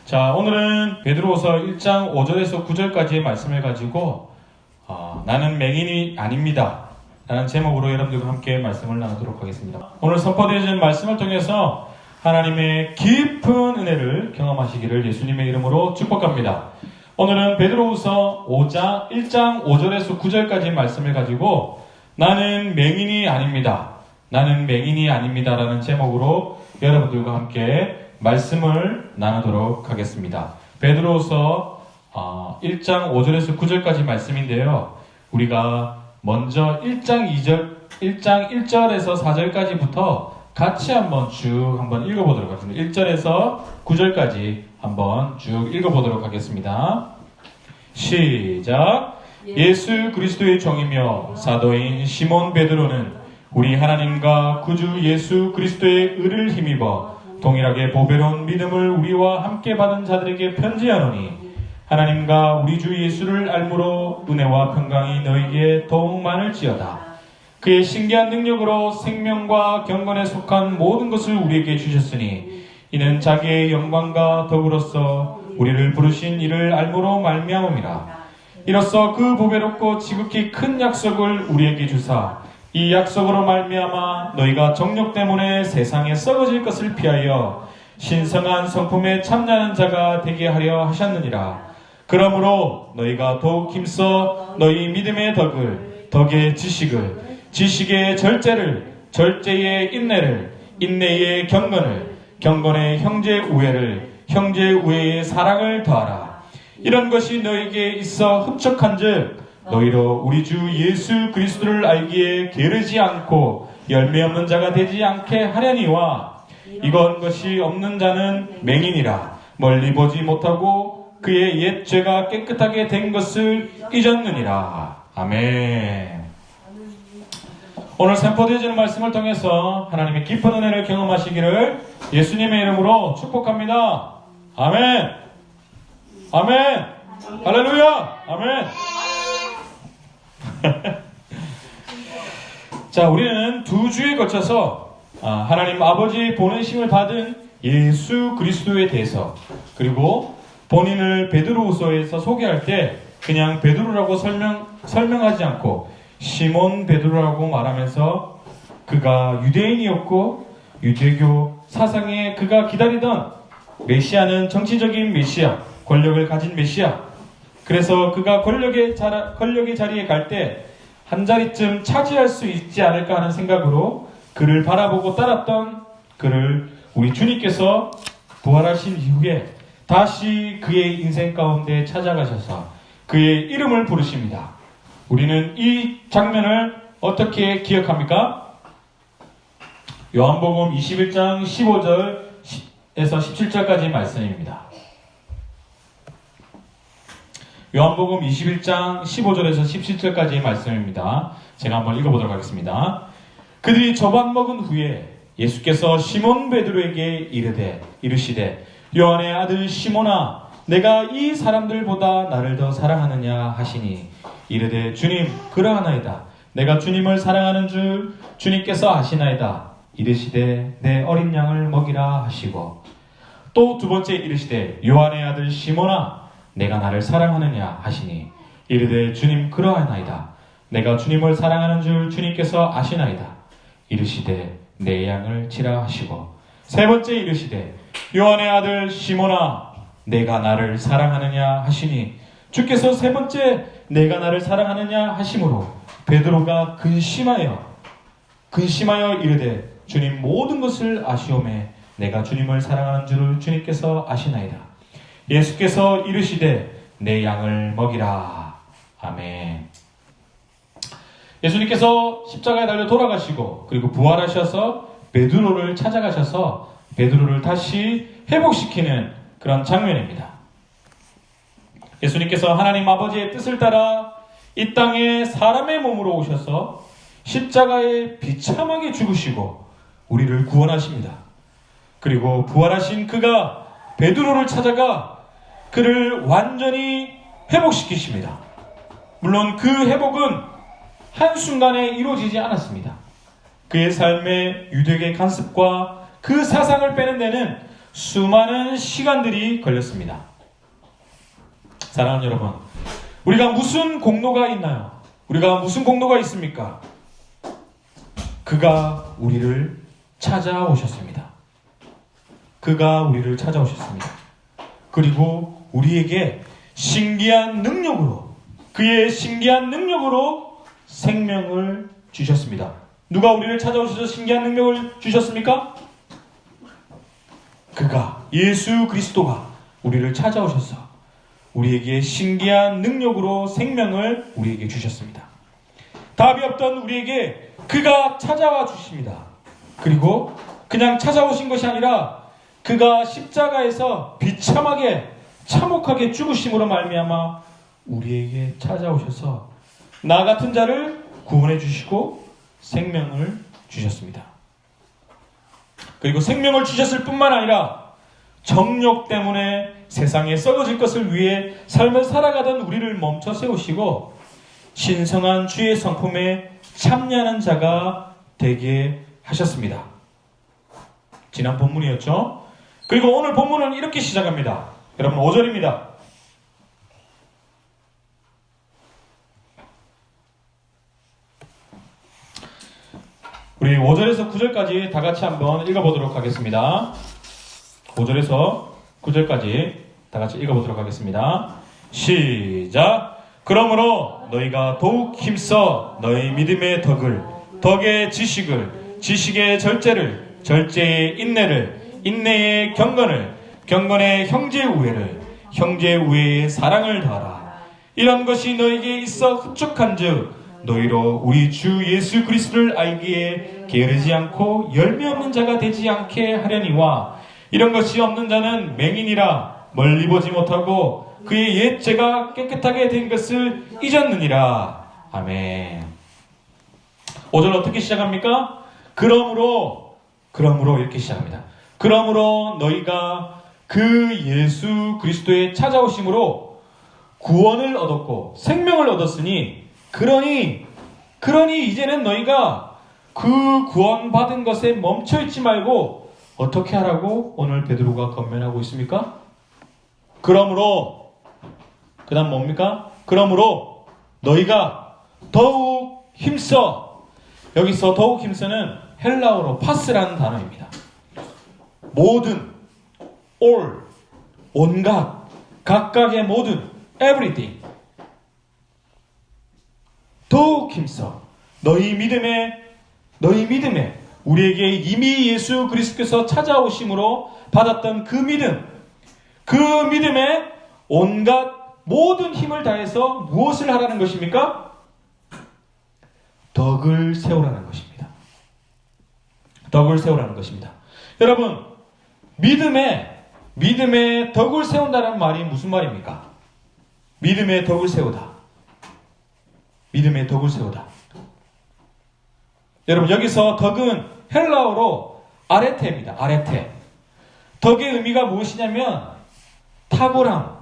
자, 오늘은 베드로후서 1장 5절에서 9절까지의 말씀을 가지고 나는 맹인이 아닙니다 라는 제목으로 여러분들과 함께 말씀을 나누도록 하겠습니다. 오늘 선포되어진 말씀을 통해서 하나님의 깊은 은혜를 경험하시기를 예수님의 이름으로 축복합니다. 오늘은 베드로후서 1장 5절에서 9절까지의 말씀을 가지고 나는 맹인이 아닙니다, 나는 맹인이 아닙니다 라는 제목으로 여러분들과 함께 말씀을 나누도록 하겠습니다. 베드로후서 1장 5절에서 9절까지 말씀인데요. 우리가 먼저 1장 1절에서 4절까지부터 같이 한번 읽어보도록 하겠습니다. 1절에서 9절까지 한번 쭉 읽어보도록 하겠습니다. 시작. 예수 그리스도의 종이며 사도인 시몬 베드로는 우리 하나님과 구주 예수 그리스도의 의를 힘입어 동일하게 보배로운 믿음을 우리와 함께 받은 자들에게 편지하노니 하나님과 우리 주 예수를 알므로 은혜와 평강이 너희에게 더욱 많을지어다. 그의 신기한 능력으로 생명과 경건에 속한 모든 것을 우리에게 주셨으니 이는 자기의 영광과 덕으로서 우리를 부르신 이를 알므로 말미암음이라. 이로써 그 보배롭고 지극히 큰 약속을 우리에게 주사 이 약속으로 말미암아 너희가 정욕 때문에 세상에 썩어질 것을 피하여 신성한 성품에 참여하는 자가 되게 하려 하셨느니라. 그러므로 너희가 더욱 힘써 너희 믿음의 덕을, 덕의 지식을, 지식의 절제를, 절제의 인내를, 인내의 경건을, 경건의 형제 우애를, 형제 우애의 사랑을 더하라. 이런 것이 너희에게 있어 흡족한즉 너희로 우리 주 예수 그리스도를 알기에 게으르지 않고 열매 없는 자가 되지 않게 하려니와 이건 것이 없는 자는 맹인이라 멀리 보지 못하고 그의 옛 죄가 깨끗하게 된 것을 잊었느니라. 아멘. 오늘 선포되어지는 말씀을 통해서 하나님의 깊은 은혜를 경험하시기를 예수님의 이름으로 축복합니다. 아멘. 아멘. 할렐루야. 아멘. 자, 우리는 두 주에 거쳐서 하나님 아버지의 보내심을 받은 예수 그리스도에 대해서, 그리고 본인을 베드로후서에서 소개할 때 그냥 베드로라고 설명하지 않고 시몬 베드로라고 말하면서 그가 유대인이었고 유대교 사상에 그가 기다리던 메시아는 정치적인 메시아, 권력을 가진 메시아, 그래서 그가 권력의 자리에 갈 때 한 자리쯤 차지할 수 있지 않을까 하는 생각으로 그를 바라보고 따랐던 그를 우리 주님께서 부활하신 이후에 다시 그의 인생 가운데 찾아가셔서 그의 이름을 부르십니다. 우리는 이 장면을 어떻게 기억합니까? 요한복음 21장 15절에서 17절까지 말씀입니다. 요한복음 21장 15절에서 17절까지의 말씀입니다. 제가 한번 읽어보도록 하겠습니다. 그들이 저밥 먹은 후에 예수께서 시몬 베드로에게 이르시되 요한의 아들 시몬아 내가 이 사람들보다 나를 더 사랑하느냐 하시니 이르되 주님 그러하나이다. 내가 주님을 사랑하는 줄 주님께서 아시나이다. 이르시되 내 어린 양을 먹이라 하시고 또 두 번째 이르시되 요한의 아들 시몬아 내가 나를 사랑하느냐 하시니 이르되 주님 그러하나이다. 내가 주님을 사랑하는 줄 주님께서 아시나이다. 이르시되 내 양을 치라 하시고 세 번째 이르시되 요한의 아들 시몬아 내가 나를 사랑하느냐 하시니 주께서 세 번째 내가 나를 사랑하느냐 하심으로 베드로가 근심하여 이르되 주님 모든 것을 아시오매 내가 주님을 사랑하는 줄을 주님께서 아시나이다. 예수께서 이르시되 내 양을 먹이라. 아멘. 예수님께서 십자가에 달려 돌아가시고 그리고 부활하셔서 베드로를 찾아가셔서 베드로를 다시 회복시키는 그런 장면입니다. 예수님께서 하나님 아버지의 뜻을 따라 이 땅에 사람의 몸으로 오셔서 십자가에 비참하게 죽으시고 우리를 구원하십니다. 그리고 부활하신 그가 베드로를 찾아가 그를 완전히 회복시키십니다. 물론 그 회복은 한순간에 이루어지지 않았습니다. 그의 삶의 유대계 간섭과 그 사상을 빼는 데는 수많은 시간들이 걸렸습니다. 사랑하는 여러분, 우리가 무슨 공로가 있나요? 우리가 무슨 공로가 있습니까? 그가 우리를 찾아오셨습니다. 그가 우리를 찾아오셨습니다. 그리고 우리에게 신기한 능력으로, 그의 신기한 능력으로 생명을 주셨습니다. 누가 우리를 찾아오셔서 신기한 능력을 주셨습니까? 그가, 예수 그리스도가 우리를 찾아오셔서 우리에게 신기한 능력으로 생명을 우리에게 주셨습니다. 답이 없던 우리에게 그가 찾아와 주십니다. 그리고 그냥 찾아오신 것이 아니라 그가 십자가에서 비참하게 참혹하게 죽으심으로 말미암아 우리에게 찾아오셔서 나 같은 자를 구원해 주시고 생명을 주셨습니다. 그리고 생명을 주셨을 뿐만 아니라 정욕 때문에 세상에 썩어질 것을 위해 삶을 살아가던 우리를 멈춰 세우시고 신성한 주의 성품에 참여하는 자가 되게 하셨습니다. 지난 본문이었죠. 그리고 오늘 본문은 이렇게 시작합니다. 여러분 5절입니다. 우리 5절에서 9절까지 다 같이 한번 읽어보도록 하겠습니다. 5절에서 9절까지 다 같이 읽어보도록 하겠습니다. 시작! 그러므로 너희가 더욱 힘써 너희 믿음의 덕의 지식을, 지식의 절제를, 절제의 인내를, 인내의 경건의 형제 우애를, 형제 우애의 사랑을 더하라. 이런 것이 너에게 있어 흡족한즉 너희로 우리 주 예수 그리스도를 알기에 게으르지 않고 열매 없는 자가 되지 않게 하려니와 이런 것이 없는 자는 맹인이라 멀리 보지 못하고 그의 옛 죄가 깨끗하게 된 것을 잊었느니라. 아멘. 5절 어떻게 시작합니까? 그러므로 이렇게 시작합니다. 그러므로 너희가 그 예수 그리스도의 찾아오심으로 구원을 얻었고 생명을 얻었으니 그러니 이제는 너희가 그 구원받은 것에 멈춰있지 말고 어떻게 하라고 오늘 베드로가 권면하고 있습니까? 그러므로 그 다음 뭡니까? 그러므로 너희가 더욱 힘써. 여기서 더욱 힘써는 헬라어로 파스라는 단어입니다. 모든, all, 온갖, 각각의 모든, everything. 더욱 힘써. 너희 믿음에 우리에게 이미 예수 그리스도께서 찾아오심으로 받았던 그 믿음에 온갖 모든 힘을 다해서 무엇을 하라는 것입니까? 덕을 세우라는 것입니다. 덕을 세우라는 것입니다. 여러분, 믿음에 덕을 세운다는 말이 무슨 말입니까? 믿음에 덕을 세우다. 믿음의 덕을 세우다. 여러분, 여기서 덕은 헬라어로 아레테입니다. 아레테. 덕의 의미가 무엇이냐면 탁월함,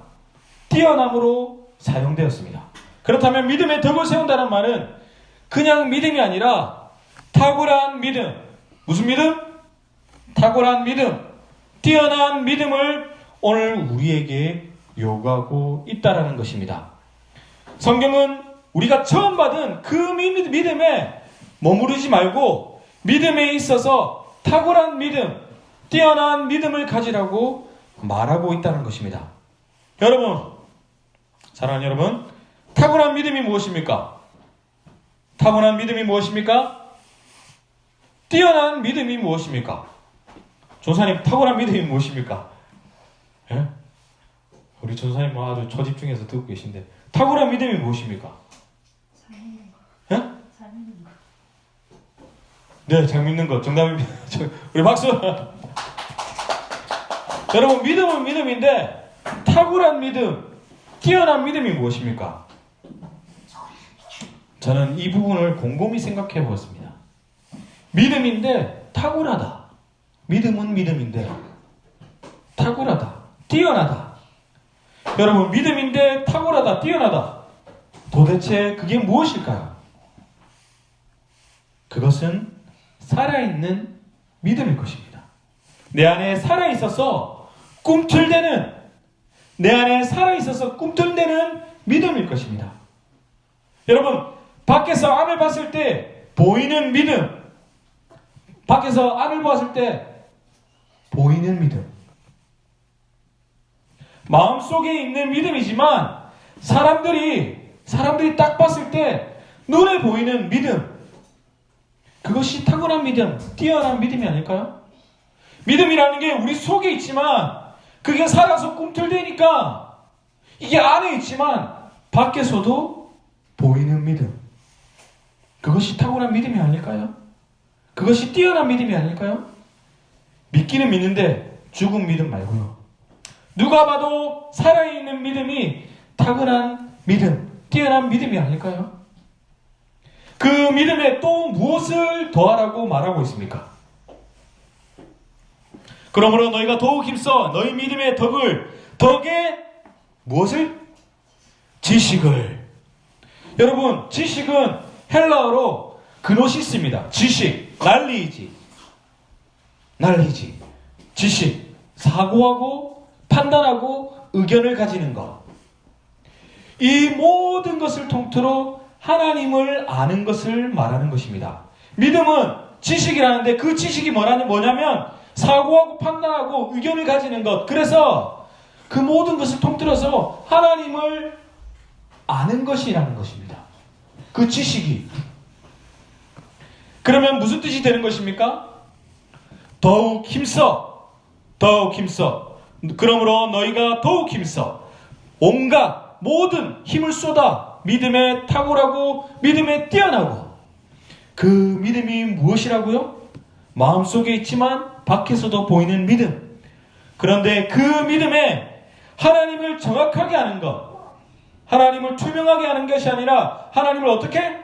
뛰어남으로 사용되었습니다. 그렇다면 믿음의 덕을 세운다는 말은 그냥 믿음이 아니라 탁월한 믿음. 무슨 믿음? 탁월한 믿음, 뛰어난 믿음을 오늘 우리에게 요구하고 있다라는 것입니다. 성경은 우리가 처음 받은 그 믿음에 머무르지 말고 믿음에 있어서 탁월한 믿음, 뛰어난 믿음을 가지라고 말하고 있다는 것입니다. 여러분, 사랑하는 여러분, 탁월한 믿음이 무엇입니까? 탁월한 믿음이 무엇입니까? 뛰어난 믿음이 무엇입니까? 전사님, 탁월한 믿음이 무엇입니까? 예? 우리 전사님 아주 저집중해서 듣고 계신데 탁월한 믿음이 무엇입니까? 예? 네, 잘 믿는 것 정답입니다. 우리 박수. 여러분, 믿음은 믿음인데 탁월한 믿음, 뛰어난 믿음이 무엇입니까? 저는 이 부분을 곰곰이 생각해 보았습니다. 믿음인데 탁월하다. 믿음은 믿음인데 탁월하다, 뛰어나다. 여러분, 믿음인데 탁월하다, 뛰어나다. 도대체 그게 무엇일까요? 그것은 살아있는 믿음일 것입니다. 내 안에 살아있어서 꿈틀대는, 내 안에 살아있어서 꿈틀대는 믿음일 것입니다. 여러분, 밖에서 안을 봤을 때 보이는 믿음, 밖에서 안을 봤을 때 보이는 믿음, 마음속에 있는 믿음이지만 사람들이 딱 봤을 때 눈에 보이는 믿음, 그것이 탁월한 믿음, 뛰어난 믿음이 아닐까요? 믿음이라는 게 우리 속에 있지만 그게 살아서 꿈틀대니까 이게 안에 있지만 밖에서도 보이는 믿음, 그것이 탁월한 믿음이 아닐까요? 그것이 뛰어난 믿음이 아닐까요? 믿기는 믿는데 죽은 믿음 말고요. 누가 봐도 살아있는 믿음이 탁월한 믿음, 뛰어난 믿음이 아닐까요? 그 믿음에 또 무엇을 더하라고 말하고 있습니까? 그러므로 너희가 더욱 힘써 너희 믿음의 덕에 무엇을? 지식을. 여러분, 지식은 헬라어로 그노시스입니다. 지식, 난리지. 지식, 사고하고 판단하고 의견을 가지는 것. 이 모든 것을 통틀어 하나님을 아는 것을 말하는 것입니다. 믿음은 지식이라는데 그 지식이 뭐냐면 사고하고 판단하고 의견을 가지는 것. 그래서 그 모든 것을 통틀어서 하나님을 아는 것이라는 것입니다. 그 지식이. 그러면 무슨 뜻이 되는 것입니까? 더욱 힘써. 그러므로 너희가 더욱 힘써. 온갖 모든 힘을 쏟아 믿음에 탁월하고 믿음에 뛰어나고. 그 믿음이 무엇이라고요? 마음속에 있지만 밖에서도 보이는 믿음. 그런데 그 믿음에 하나님을 정확하게 아는 것, 하나님을 투명하게 아는 것이 아니라 하나님을 어떻게?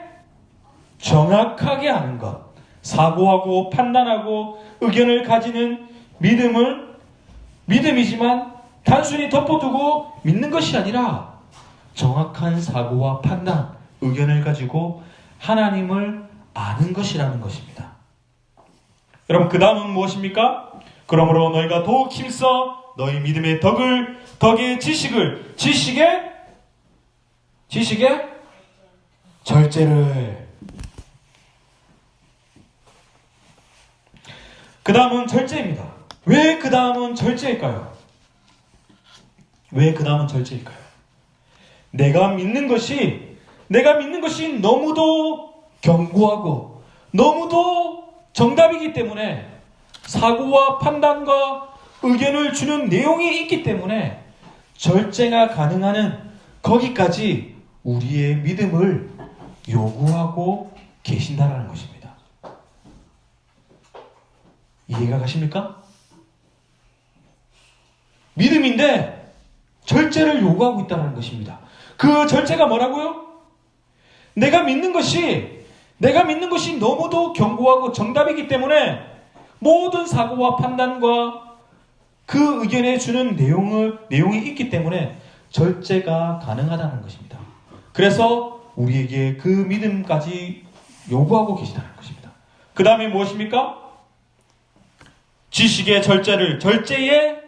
정확하게 아는 것. 사고하고 판단하고 의견을 가지는 믿음이지만 단순히 덮어두고 믿는 것이 아니라 정확한 사고와 판단, 의견을 가지고 하나님을 아는 것이라는 것입니다. 여러분, 그 다음은 무엇입니까? 그러므로 너희가 더욱 힘써 너희 믿음의 덕의 지식의 절제를. 그 다음은 절제입니다. 왜 그 다음은 절제일까요? 내가 믿는 것이 너무도 견고하고 너무도 정답이기 때문에, 사고와 판단과 의견을 주는 내용이 있기 때문에 절제가 가능한 거기까지 우리의 믿음을 요구하고 계신다는 것입니다. 이해가 가십니까? 믿음인데 절제를 요구하고 있다는 것입니다. 그 절제가 뭐라고요? 내가 믿는 것이 너무도 견고하고 정답이기 때문에 모든 사고와 판단과 그 의견에 주는 내용이 있기 때문에 절제가 가능하다는 것입니다. 그래서 우리에게 그 믿음까지 요구하고 계시다는 것입니다. 그 다음에 무엇입니까? 지식의 절제의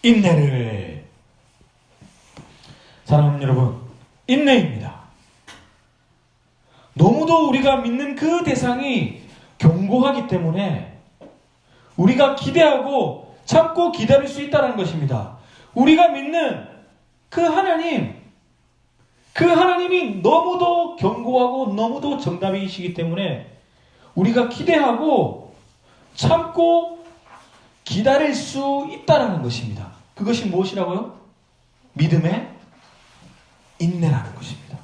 인내를. 사랑하는 여러분, 인내입니다. 너무도 우리가 믿는 그 대상이 견고하기 때문에 우리가 기대하고 참고 기다릴 수 있다는 것입니다. 우리가 믿는 그 하나님이 너무도 견고하고 너무도 정답이시기 때문에 우리가 기대하고 참고 기다릴 수 있다는 것입니다. 그것이 무엇이라고요? 믿음의 인내라는 것입니다.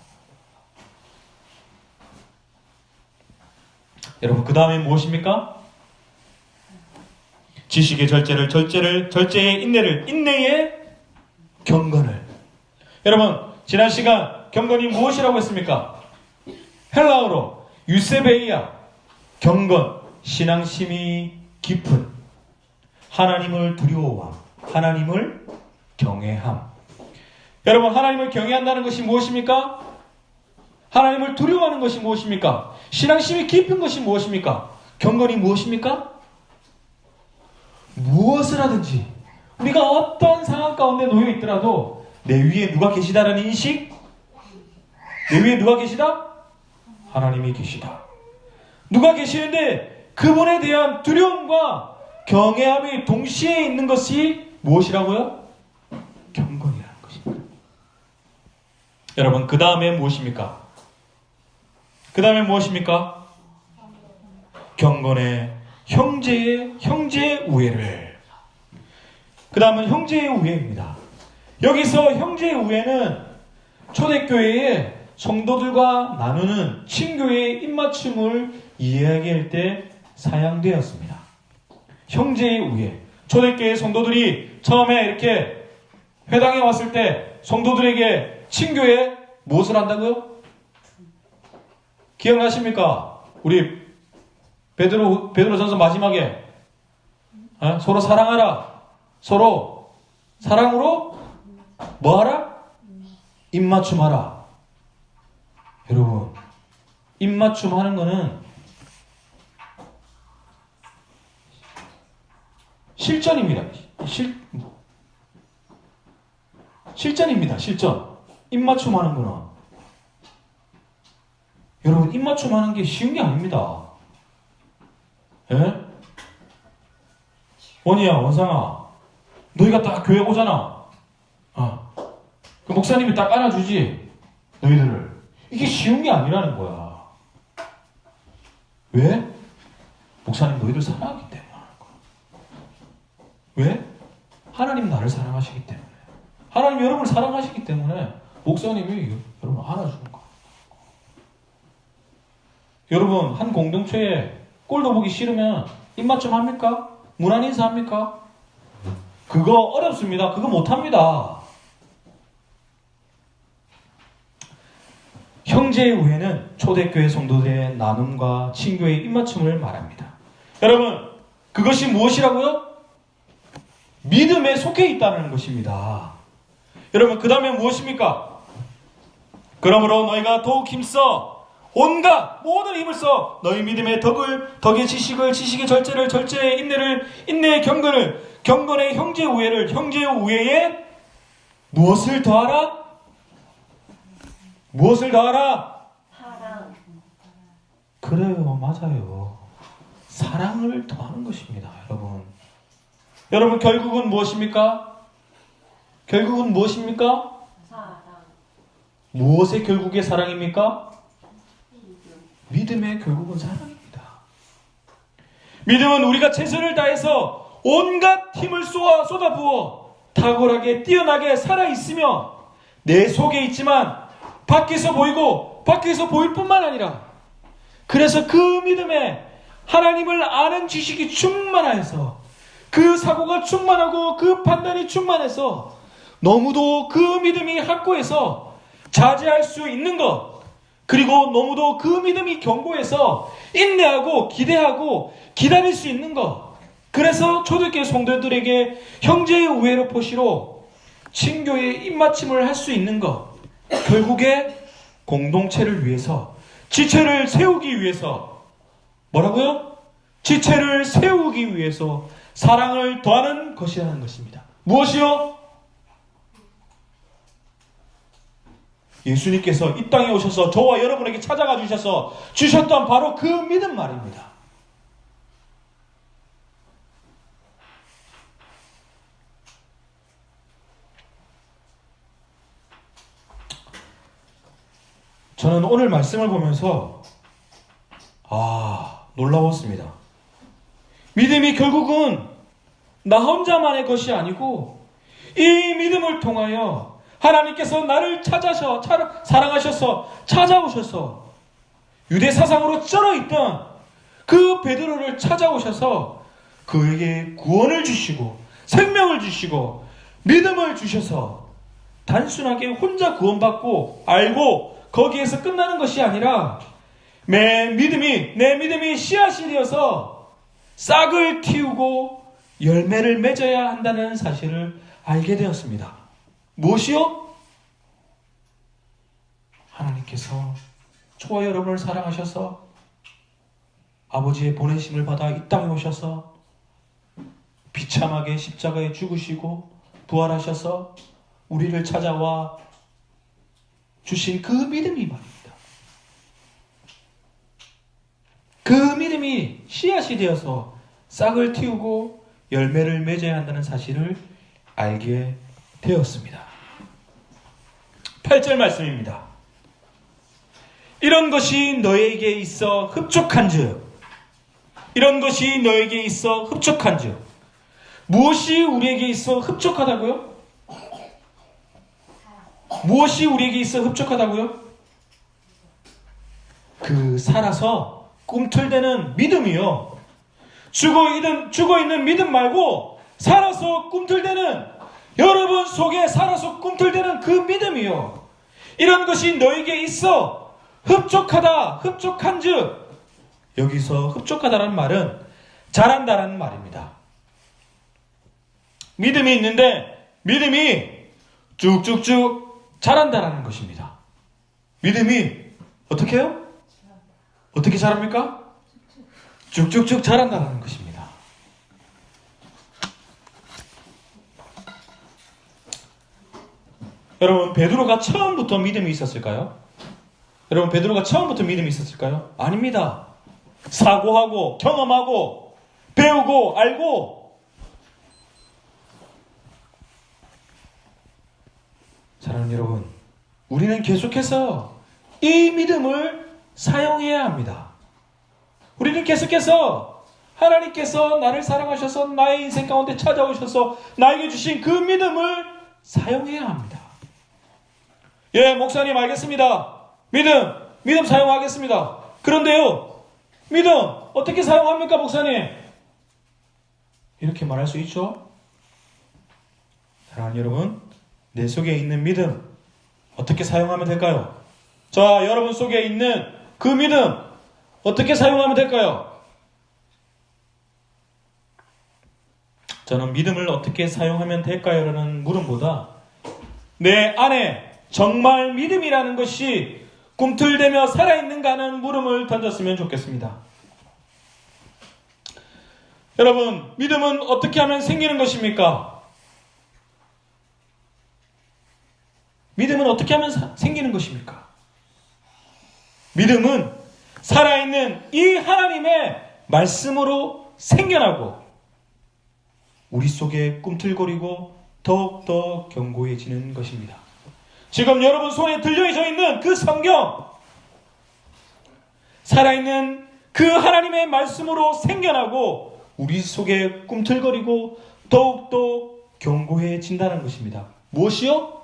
여러분, 그 다음에 무엇입니까? 지식의 절제의 인내의 경건을. 여러분, 지난 시간 경건이 무엇이라고 했습니까? 헬라어로 유세베이아, 경건, 신앙심이 깊은, 하나님을 두려워함, 하나님을 경외함. 여러분, 하나님을 경외한다는 것이 무엇입니까? 하나님을 두려워하는 것이 무엇입니까? 신앙심이 깊은 것이 무엇입니까? 경건이 무엇입니까? 무엇을 하든지 우리가 어떤 상황 가운데 놓여 있더라도 내 위에 누가 계시다는 인식? 내 위에 누가 계시다? 하나님이 계시다. 누가 계시는데 그분에 대한 두려움과 경외함이 동시에 있는 것이 무엇이라고요? 경건이라는 것입니다. 여러분, 그 다음에 무엇입니까? 그 다음에 무엇입니까? 경건의 형제의 우애를. 그 다음은 형제의 우애입니다. 여기서 형제의 우애는 초대교회의 성도들과 나누는 친교의 입맞춤을 이야기할 때 사용되었습니다. 형제의 우애. 초대교회 성도들이 처음에 이렇게 회당에 왔을 때 성도들에게 친교에 무엇을 한다고요? 기억나십니까? 우리 베드로전서 마지막에 서로 사랑하라. 서로 사랑으로 뭐하라? 입맞춤하라. 여러분, 입맞춤하는 거는 실전입니다. 실전입니다. 실전. 입맞춤하는 거는. 여러분, 입맞춤하는 게 쉬운 게 아닙니다. 예? 원희야, 원상아, 너희가 딱 교회 오잖아. 그 목사님이 딱 안아주지, 너희들을. 이게 쉬운 게 아니라는 거야. 왜? 목사님 너희들 사랑하기 때문에 하는 거야. 왜? 하나님 나를 사랑하시기 때문에. 하나님 여러분을 사랑하시기 때문에 목사님이 여러분 안아주는 거야. 여러분, 한 공동체에 꼴도 보기 싫으면 입맞춤 합니까? 문안 인사합니까? 그거 어렵습니다. 그거 못합니다. 형제의 우애는 초대교회 성도들의 나눔과 친교의 입맞춤을 말합니다. 여러분, 그것이 무엇이라고요? 믿음에 속해 있다는 것입니다. 여러분, 그 다음에 무엇입니까? 그러므로 너희가 더욱 힘써 온갖 모든 힘을 써 너희 믿음의 덕의 지식을, 지식의 절제를, 절제의 인내를, 인내의 경건을, 경건의 형제 우애를, 형제 우애에 무엇을 더하라? 무엇을 더하라? 사랑. 그래요, 맞아요. 사랑을 더하는 것입니다, 여러분. 여러분, 결국은 무엇입니까? 결국은 무엇입니까? 사랑. 무엇의 결국의 사랑입니까? 믿음의 결국은 사랑입니다. 믿음은 우리가 최선을 다해서 온갖 힘을 쏟아부어 탁월하게 뛰어나게 살아있으며 내 속에 있지만 밖에서 보이고 밖에서 보일 뿐만 아니라 그래서 그 믿음에 하나님을 아는 지식이 충만해서 그 사고가 충만하고 그 판단이 충만해서 너무도 그 믿음이 확고해서 자제할 수 있는 것, 그리고 너무도 그 믿음이 견고해서 인내하고 기대하고 기다릴 수 있는 것. 그래서 초대교회 성도들에게 형제의 우애로 포시로 친교의 입맞춤을 할 수 있는 것. 결국에 공동체를 위해서, 지체를 세우기 위해서, 뭐라고요? 지체를 세우기 위해서 사랑을 더하는 것이라는 것입니다. 무엇이요? 예수님께서 이 땅에 오셔서 저와 여러분에게 찾아가 주셔서 주셨던 바로 그 믿음 말입니다. 저는 오늘 말씀을 보면서 놀라웠습니다. 믿음이 결국은 나 혼자만의 것이 아니고 이 믿음을 통하여 하나님께서 나를 사랑하셔서 찾아오셔서 유대 사상으로 쩔어있던 그 베드로를 찾아오셔서 그에게 구원을 주시고 생명을 주시고 믿음을 주셔서 단순하게 혼자 구원받고 알고 거기에서 끝나는 것이 아니라 내 믿음이 씨앗이 되어서 싹을 틔우고 열매를 맺어야 한다는 사실을 알게 되었습니다. 무엇이요? 하나님께서 저와 여러분을 사랑하셔서 아버지의 보내심을 받아 이 땅에 오셔서 비참하게 십자가에 죽으시고 부활하셔서 우리를 찾아와 주신 그 믿음이 말입니다. 그 믿음이 씨앗이 되어서 싹을 틔우고 열매를 맺어야 한다는 사실을 알게 되었습니다. 8절 말씀입니다. 이런 것이 너에게 있어 흡족한즉, 이런 것이 너에게 있어 흡족한즉. 무엇이 우리에게 있어 흡족하다고요? 무엇이 우리에게 있어 흡족하다고요? 그 살아서 꿈틀대는 믿음이요. 죽어있는 믿음 말고 살아서 꿈틀대는, 여러분 속에 살아서 꿈틀대는 그 믿음이요. 이런 것이 너에게 있어 흡족하다, 흡족한즉. 여기서 흡족하다라는 말은 잘한다라는 말입니다. 믿음이 있는데 믿음이 쭉쭉쭉 자란다라는 것입니다. 믿음이 어떻게 해요? 어떻게 자랍니까? 쭉쭉쭉 자란다는 것입니다. 여러분, 베드로가 처음부터 믿음이 있었을까요? 여러분, 베드로가 처음부터 믿음이 있었을까요? 아닙니다. 사고하고 경험하고 배우고 알고. 사랑하는 여러분, 우리는 계속해서 이 믿음을 사용해야 합니다. 우리는 계속해서 하나님께서 나를 사랑하셔서 나의 인생 가운데 찾아오셔서 나에게 주신 그 믿음을 사용해야 합니다. 예, 목사님 알겠습니다. 믿음 사용하겠습니다. 그런데요, 믿음 어떻게 사용합니까, 목사님? 이렇게 말할 수 있죠? 사랑하는 여러분, 내 속에 있는 믿음 어떻게 사용하면 될까요? 자, 여러분 속에 있는 그 믿음 어떻게 사용하면 될까요? 저는 믿음을 어떻게 사용하면 될까요? 라는 물음보다 내 안에 정말 믿음이라는 것이 꿈틀대며 살아있는가 하는 물음을 던졌으면 좋겠습니다. 여러분, 믿음은 어떻게 하면 생기는 것입니까? 믿음은 어떻게 하면 생기는 것입니까? 믿음은 살아있는 이 하나님의 말씀으로 생겨나고 우리 속에 꿈틀거리고 더욱더 견고해지는 것입니다. 지금 여러분 손에 들려져 있는 그 성경, 살아있는 그 하나님의 말씀으로 생겨나고 우리 속에 꿈틀거리고 더욱더 견고해진다는 것입니다. 무엇이요?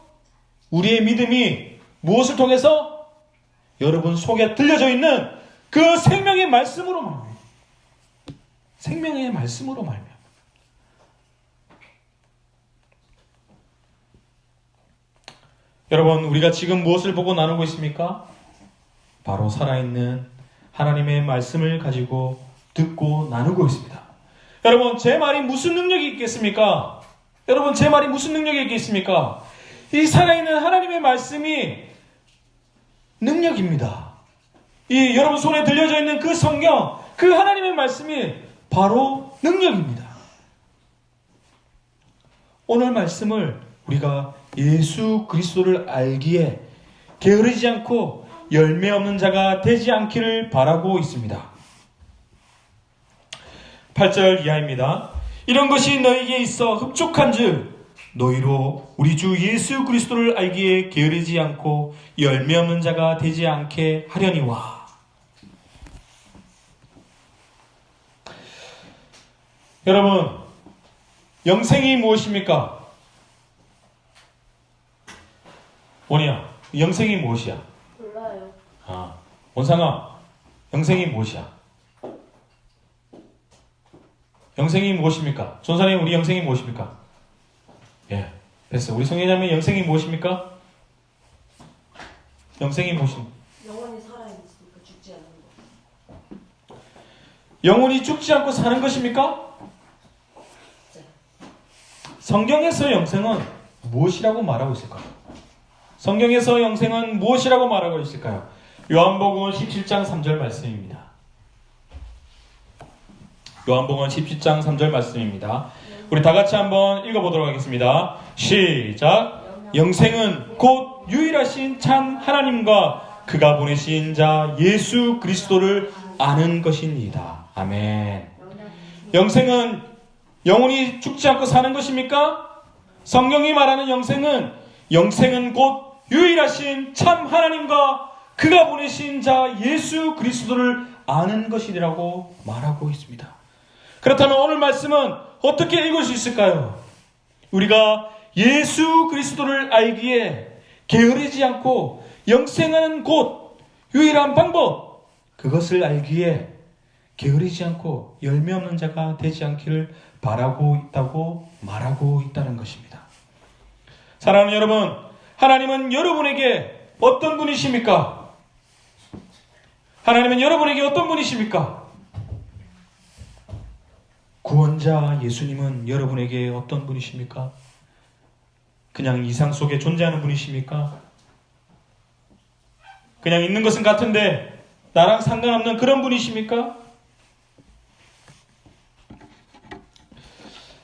우리의 믿음이 무엇을 통해서? 여러분 속에 들려져 있는 그 생명의 말씀으로 말합니다. 생명의 말씀으로 말합니다. 여러분, 우리가 지금 무엇을 보고 나누고 있습니까? 바로 살아있는 하나님의 말씀을 가지고 듣고 나누고 있습니다. 여러분, 제 말이 무슨 능력이 있겠습니까? 여러분, 제 말이 무슨 능력이 있겠습니까? 이 살아있는 하나님의 말씀이 능력입니다. 이 여러분 손에 들려져 있는 그 성경, 그 하나님의 말씀이 바로 능력입니다. 오늘 말씀을 우리가 예수 그리스도를 알기에 게으르지 않고 열매 없는 자가 되지 않기를 바라고 있습니다. 8절 이하입니다. 이런 것이 너에게 있어 흡족한즉 너희로 우리 주 예수 그리스도를 알기에 게으르지 않고 열매 없는 자가 되지 않게 하려니와. 여러분, 영생이 무엇입니까? 원이야, 영생이 무엇이야? 몰라요. 원상아, 영생이 무엇이야? 영생이 무엇입니까? 전사님, 우리 영생이 무엇입니까? 예, 됐어. 우리 성회자매 영생이 무엇입니까? 영생이 무엇입니까? 영원히 살아있으니까 죽지 않는 거. 영혼이 죽지 않고 사는 것입니까? 네. 성경에서 영생은 무엇이라고 말하고 있을까요? 성경에서 영생은 무엇이라고 말하고 있을까요? 요한복음 17장 3절 말씀입니다. 요한복음 17장 3절 말씀입니다. 우리 다 같이 한번 읽어보도록 하겠습니다. 시작. 영생은 곧 유일하신 참 하나님과 그가 보내신 자 예수 그리스도를 아는 것입니다. 아멘. 영생은 영원히 죽지 않고 사는 것입니까? 성경이 말하는 영생은 곧 유일하신 참 하나님과 그가 보내신 자 예수 그리스도를 아는 것이라고 말하고 있습니다. 그렇다면 오늘 말씀은 어떻게 읽을 수 있을까요? 우리가 예수 그리스도를 알기에 게으르지 않고 영생은 곧 유일한 방법, 그것을 알기에 게으르지 않고 열매 없는 자가 되지 않기를 바라고 있다고 말하고 있다는 것입니다. 사랑하는 여러분, 하나님은 여러분에게 어떤 분이십니까? 하나님은 여러분에게 어떤 분이십니까? 구원자 예수님은 여러분에게 어떤 분이십니까? 그냥 이상 속에 존재하는 분이십니까? 그냥 있는 것은 같은데 나랑 상관없는 그런 분이십니까?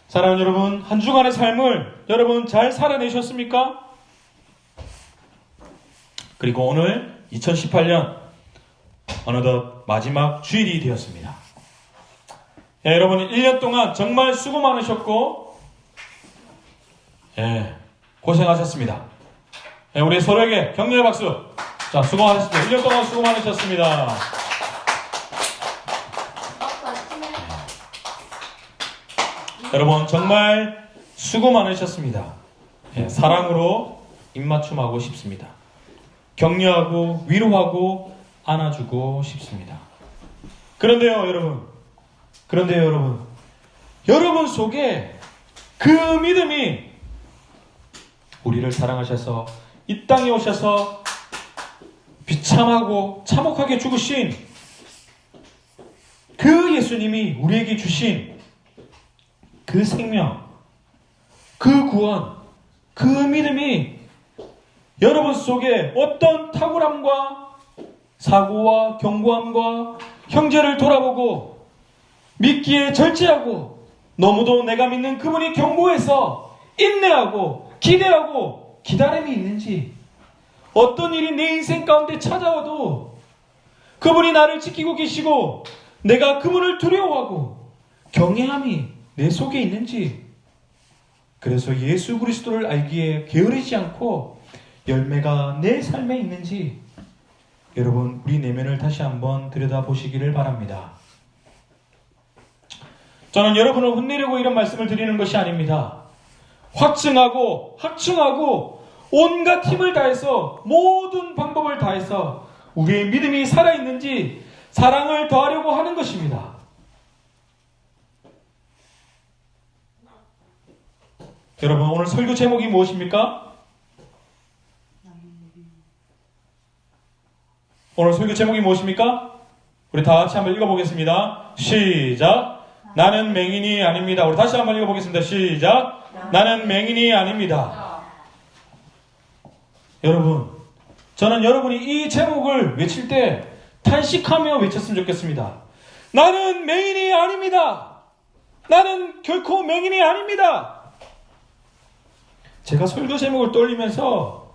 사랑하는 여러분, 한 주간의 삶을 여러분 잘 살아내셨습니까? 그리고 오늘 2018년 어느덧 마지막 주일이 되었습니다. 여러분 1년 동안 정말 수고 많으셨고 고생하셨습니다. 우리 서로에게 격려의 박수. 자, 수고하셨습니다. 1년 동안 수고 많으셨습니다. 여러분 정말 수고 많으셨습니다. 사랑으로 입맞춤하고 싶습니다. 격려하고 위로하고 안아주고 싶습니다. 그런데요 여러분 속에 그 믿음이 우리를 사랑하셔서 이 땅에 오셔서 비참하고 참혹하게 죽으신 그 예수님이 우리에게 주신 그 생명, 그 구원, 그 믿음이 여러분 속에 어떤 탁월함과 사고와 견고함과 형제를 돌아보고 믿기에 절제하고 너무도 내가 믿는 그분이 견고해서 인내하고 기대하고 기다림이 있는지, 어떤 일이 내 인생 가운데 찾아와도 그분이 나를 지키고 계시고 내가 그분을 두려워하고 경외함이 내 속에 있는지, 그래서 예수 그리스도를 알기에 게으르지 않고 열매가 내 삶에 있는지 여러분 우리 내면을 다시 한번 들여다보시기를 바랍니다. 저는 여러분을 혼내려고 이런 말씀을 드리는 것이 아닙니다. 확증하고 학증하고 온갖 힘을 다해서 모든 방법을 다해서 우리의 믿음이 살아있는지 사랑을 더하려고 하는 것입니다. 여러분 오늘 설교 제목이 무엇입니까? 오늘 설교 제목이 무엇입니까? 우리 다 같이 한번 읽어보겠습니다. 시작. 나는 맹인이 아닙니다. 우리 다시 한번 읽어보겠습니다. 시작. 나는 맹인이 아닙니다. 여러분, 저는 여러분이 이 제목을 외칠 때 탄식하며 외쳤으면 좋겠습니다. 나는 맹인이 아닙니다. 나는 결코 맹인이 아닙니다. 제가 설교 제목을 떠올리면서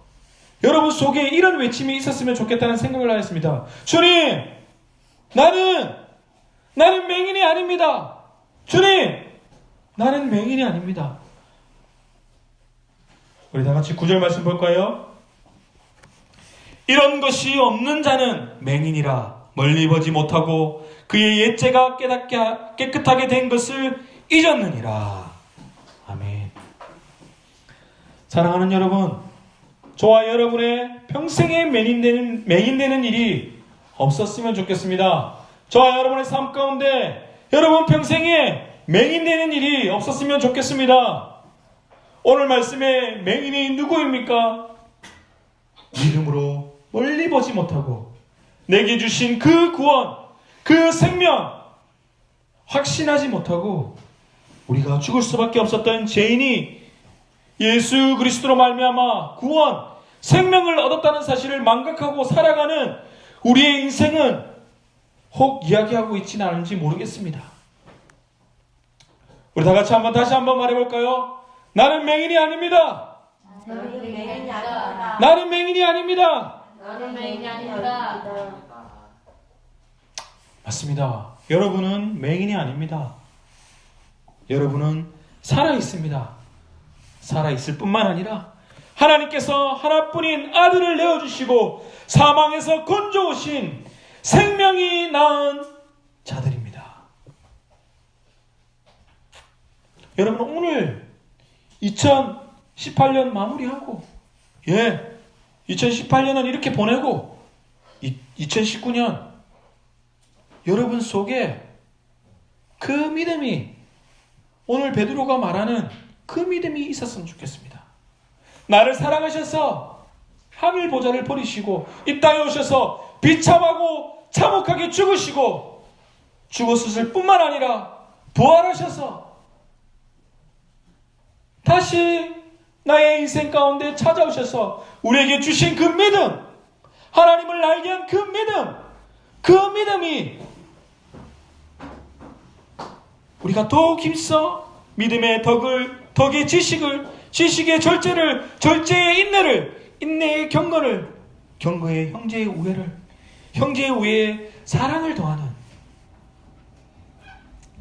여러분 속에 이런 외침이 있었으면 좋겠다는 생각을 하였습니다. 주님, 나는 맹인이 아닙니다. 주님, 나는 맹인이 아닙니다. 우리 다 같이 9절 말씀 볼까요? 이런 것이 없는 자는 맹인이라 멀리 보지 못하고 그의 옛죄가 깨끗하게 된 것을 잊었느니라. 아멘. 사랑하는 여러분, 저와 여러분의 평생에 맹인되는 일이 없었으면 좋겠습니다. 저와 여러분의 삶 가운데 여러분 평생에 맹인되는 일이 없었으면 좋겠습니다. 오늘 말씀에 맹인이 누구입니까? 믿음으로 멀리 보지 못하고 내게 주신 그 구원, 그 생명 확신하지 못하고 우리가 죽을 수밖에 없었던 죄인이 예수 그리스도로 말미암아 구원, 생명을 얻었다는 사실을 망각하고 살아가는 우리의 인생은 혹 이야기하고 있지는 않은지 모르겠습니다. 우리 다 같이 다시 한번 말해볼까요? 나는 맹인이 아닙니다. 나는 맹인이 아닙니다. 나는 맹인이 아닙니다. 나는 맹인이 아닙니다. 맞습니다. 여러분은 맹인이 아닙니다. 여러분은 살아있습니다. 살아있을 뿐만 아니라 하나님께서 하나뿐인 아들을 내어주시고 사망에서 건져오신 생명이 낳은 자들입니다. 여러분, 오늘 2018년 마무리하고 2018년은 이렇게 보내고 2019년 여러분 속에 그 믿음이, 오늘 베드로가 말하는 그 믿음이 있었으면 좋겠습니다. 나를 사랑하셔서 하늘 보좌를 버리시고 이 땅에 오셔서 비참하고 참혹하게 죽으시고 죽었을 뿐만 아니라 부활하셔서 다시 나의 인생 가운데 찾아오셔서 우리에게 주신 그 믿음, 하나님을 알게 한 그 믿음, 그 믿음이 우리가 더욱 힘써 믿음의 덕의 지식의 절제의 인내의 경건의 형제의 우애의 사랑을 더하는,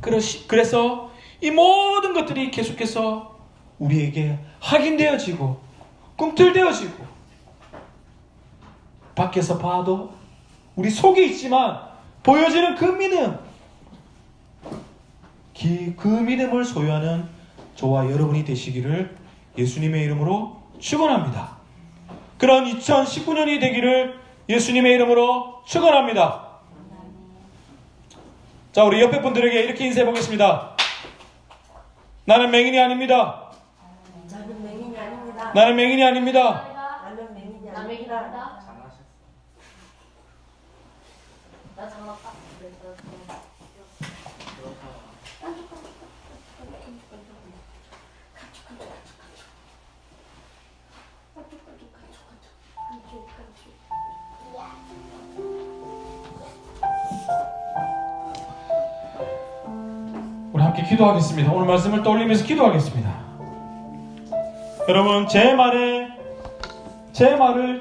그래서 이 모든 것들이 계속해서 우리에게 확인되어지고 꿈틀대어지고 밖에서 봐도 우리 속에 있지만 보여지는 그 믿음, 그 믿음을 소유하는 저와 여러분이 되시기를 예수님의 이름으로 축원합니다. 그런 2019년이 되기를 예수님의 이름으로 축원합니다. 자, 우리 옆에 분들에게 이렇게 인사해 보겠습니다. 나는 맹인이 아닙니다. 나는 맹인이 아닙니다. 나는 맹인이 아닙니다. 나는 맹인이 아닙니다. 나 장난감. 우리 함께 기도하겠습니다. 오늘 말씀을 떠올리면서 기도하겠습니다. 여러분, 제 말을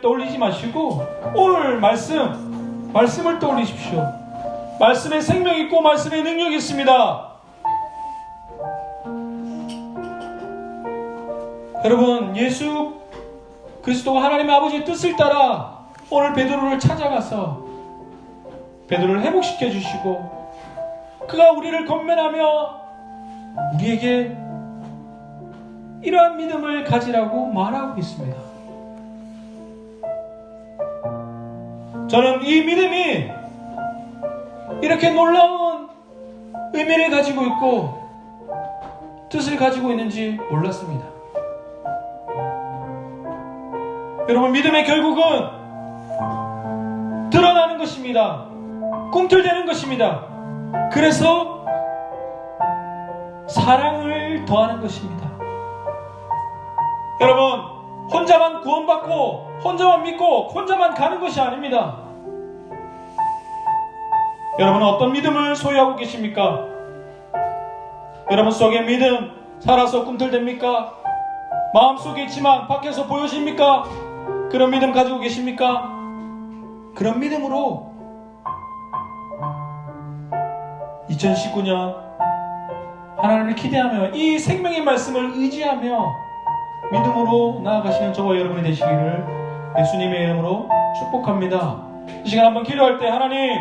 떠올리지 마시고 오늘 말씀을 떠올리십시오. 말씀에 생명이 있고 말씀에 능력이 있습니다. 여러분, 예수 그리스도가 하나님의 아버지의 뜻을 따라 오늘 베드로를 찾아가서 베드로를 회복시켜 주시고 그가 우리를 건면하며 우리에게 이러한 믿음을 가지라고 말하고 있습니다. 저는 이 믿음이 이렇게 놀라운 의미를 가지고 있고 뜻을 가지고 있는지 몰랐습니다. 여러분, 믿음의 결국은 드러나는 것입니다. 꿈틀대는 것입니다. 그래서 사랑을 더하는 것입니다. 여러분, 혼자만 구원받고 혼자만 믿고 혼자만 가는 것이 아닙니다. 여러분은 어떤 믿음을 소유하고 계십니까? 여러분 속에 믿음 살아서 꿈틀댑니까? 마음속에 있지만 밖에서 보여집니까? 그런 믿음 가지고 계십니까? 그런 믿음으로 2019년 하나님을 기대하며 이 생명의 말씀을 의지하며 믿음으로 나아가시는 저와 여러분이 되시기를 예수님의 이름으로 축복합니다. 이 시간 한번 기도할 때, 하나님,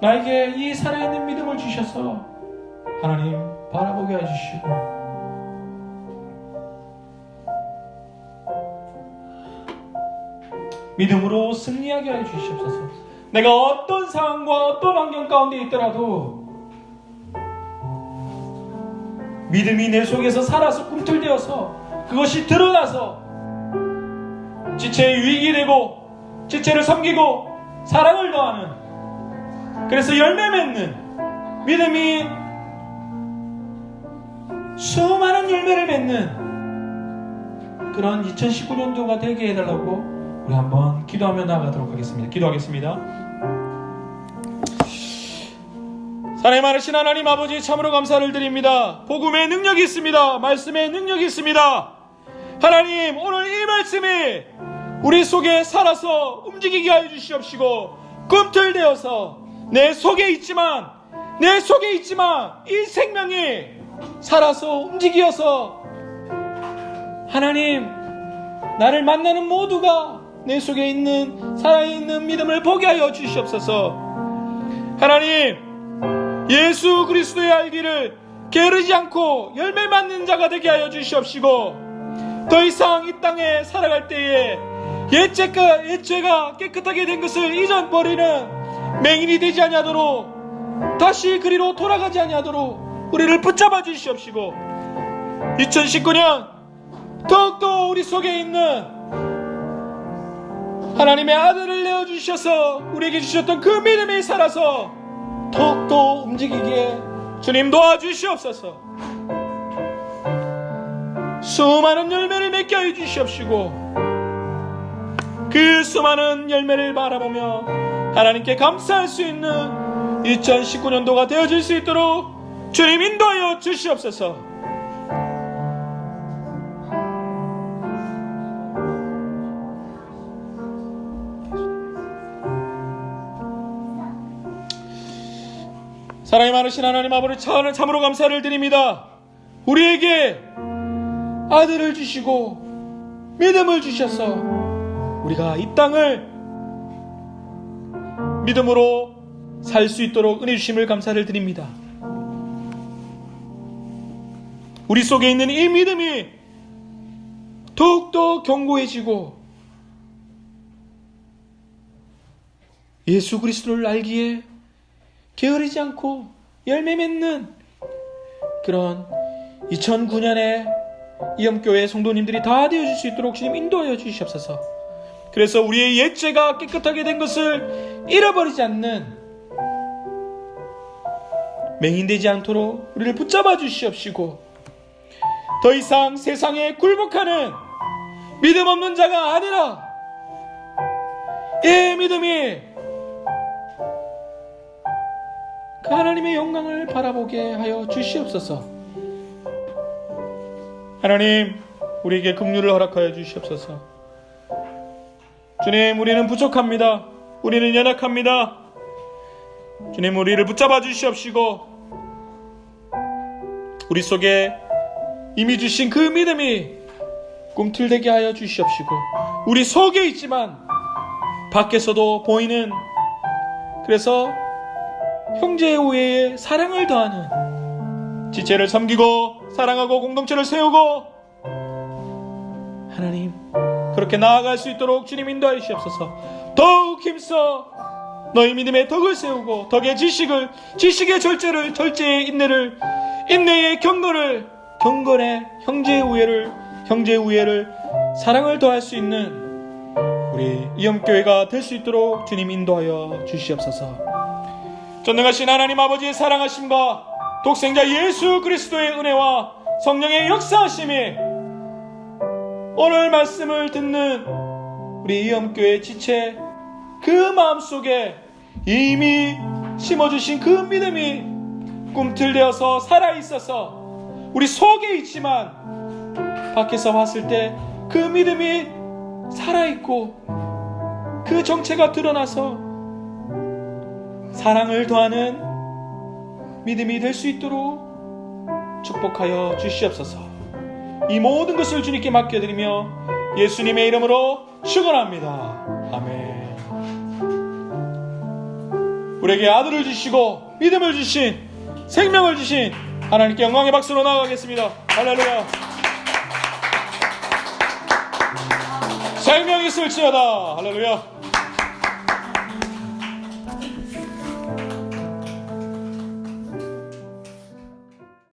나에게 이 살아있는 믿음을 주셔서 하나님 바라보게 해주시고 믿음으로 승리하게 해주시옵소서. 내가 어떤 상황과 어떤 환경 가운데 있더라도 믿음이 내 속에서 살아서 꿈틀대어서 그것이 드러나서 지체의 유익이 되고 지체를 섬기고 사랑을 더하는, 그래서 열매 맺는 믿음이 수많은 열매를 맺는 그런 2019년도가 되게 해달라고 우리 한번 기도하며 나아가도록 하겠습니다. 기도하겠습니다. 사랑이 많으신 하나님 아버지 참으로 감사를 드립니다. 복음의 능력이 있습니다. 말씀의 능력이 있습니다. 하나님, 오늘 이 말씀이 우리 속에 살아서 움직이게 하여 주시옵시고, 꿈틀대어서 내 속에 있지만 이 생명이 살아서 움직여서 하나님, 나를 만나는 모두가 내 속에 있는 살아있는 믿음을 보게 하여 주시옵소서. 하나님, 예수 그리스도의 알기를 게으르지 않고 열매 맺는 자가 되게 하여 주시옵시고, 더 이상 이 땅에 살아갈 때에 옛죄가 깨끗하게 된 것을 잊어버리는 맹인이 되지 아니하도록, 다시 그리로 돌아가지 아니하도록 우리를 붙잡아 주시옵시고, 2019년 더욱더 우리 속에 있는 하나님의 아들을 내어주셔서 우리에게 주셨던 그 믿음이 살아서 더욱더 움직이기에 주님 도와주시옵소서. 수많은 열매를 맺게 하여 주시옵시고, 그 수많은 열매를 바라보며 하나님께 감사할 수 있는 2019년도가 되어질 수 있도록 주님 인도하여 주시옵소서. 사랑이 많으신 하나님 아버지 참으로 감사를 드립니다. 우리에게 아들을 주시고 믿음을 주셔서 우리가 이 땅을 믿음으로 살 수 있도록 은혜 주심을 감사를 드립니다. 우리 속에 있는 이 믿음이 더욱더 견고해지고 예수 그리스도를 알기에 게으르지 않고 열매 맺는 그런 2009년에 이엄교회 성도님들이 다 되어줄 수 있도록 주님 인도하여 주시옵소서. 그래서 우리의 옛죄가 깨끗하게 된 것을 잃어버리지 않는 맹인되지 않도록 우리를 붙잡아 주시옵시고, 더 이상 세상에 굴복하는 믿음 없는 자가 아니라 이 믿음이 그 하나님의 영광을 바라보게 하여 주시옵소서. 하나님, 우리에게 긍휼을 허락하여 주시옵소서. 주님, 우리는 부족합니다. 우리는 연약합니다. 주님, 우리를 붙잡아 주시옵시고, 우리 속에 이미 주신 그 믿음이 꿈틀대게 하여 주시옵시고, 우리 속에 있지만 밖에서도 보이는, 그래서 형제 우애에 사랑을 더하는, 지체를 섬기고 사랑하고 공동체를 세우고 하나님 그렇게 나아갈 수 있도록 주님 인도하여 주시옵소서. 더욱 힘써 너희 믿음의 덕을 세우고, 덕의 지식의 절제의 인내를, 인내의 경건의 형제의 우애를 사랑을 더할 수 있는 우리 이엄교회가 될 수 있도록 주님 인도하여 주시옵소서. 전능하신 하나님 아버지의 사랑하심과 독생자 예수 그리스도의 은혜와 성령의 역사하심이 오늘 말씀을 듣는 우리 이엄교회 지체 그 마음속에 이미 심어주신 그 믿음이 꿈틀대어서 살아있어서 우리 속에 있지만 밖에서 봤을 때 그 믿음이 살아있고 그 정체가 드러나서 사랑을 더하는 믿음이 될 수 있도록 축복하여 주시옵소서. 이 모든 것을 주님께 맡겨드리며 예수님의 이름으로 축원합니다. 아멘. 우리에게 아들을 주시고 믿음을 주신, 생명을 주신 하나님께 영광의 박수로 나아가겠습니다. 할렐루야. 생명이 있을지어다. 할렐루야.